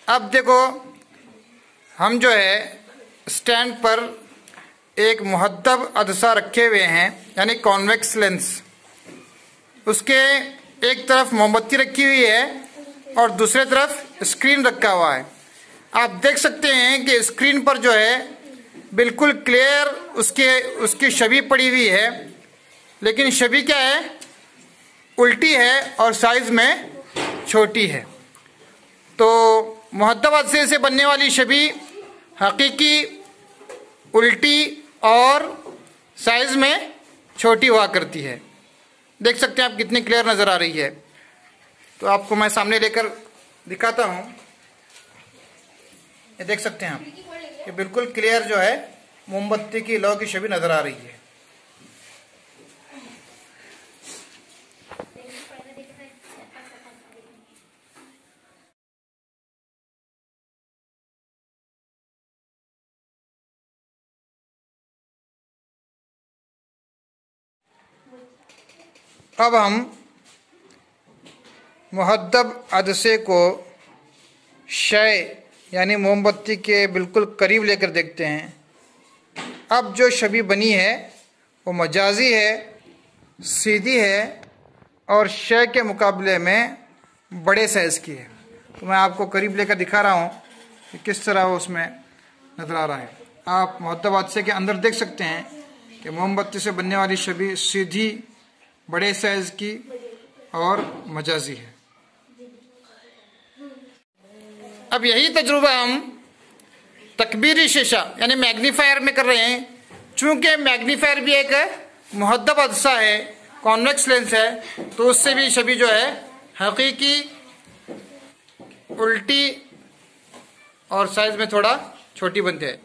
अब देखो, हम जो है स्टैंड पर एक मुहद्दब अदसा रखे हुए हैं, यानी कॉन्वेक्स लेंस। उसके एक तरफ मोमबत्ती रखी हुई है और दूसरे तरफ स्क्रीन रखा हुआ है। आप देख सकते हैं कि स्क्रीन पर जो है बिल्कुल क्लियर उसकी छवि पड़ी हुई है, लेकिन छवि क्या है, उल्टी है और साइज में छोटी है। तो मुहद्दब अदसे से बनने वाली छवि हकीकी उल्टी और साइज में छोटी हुआ करती है। देख सकते हैं आप कितनी क्लियर नज़र आ रही है। तो आपको मैं सामने लेकर दिखाता हूँ। ये देख सकते हैं आप, ये बिल्कुल क्लियर जो है मोमबत्ती की लौ की छवि नज़र आ रही है। अब हम मुहद्दब अदसे को शय यानी मोमबत्ती के बिल्कुल करीब लेकर देखते हैं। अब जो छवि बनी है वो मजाजी है, सीधी है और शय के मुकाबले में बड़े साइज़ की है। तो मैं आपको करीब लेकर दिखा रहा हूँ कि किस तरह वो उसमें नज़र आ रहा है। आप मुहद्दब अदसे के अंदर देख सकते हैं कि मोमबत्ती से बनने वाली छवि सीधी, बड़े साइज की और मजाजी है। अब यही तजुर्बा हम तकबीरी शीशा यानी मैग्नीफायर में कर रहे हैं। चूंकि मैग्नीफायर भी एक मुहद्दब अदसा है, कॉन्वेक्स लेंस है, तो उससे भी छवि जो है हकीकी उल्टी और साइज में थोड़ा छोटी बनती है।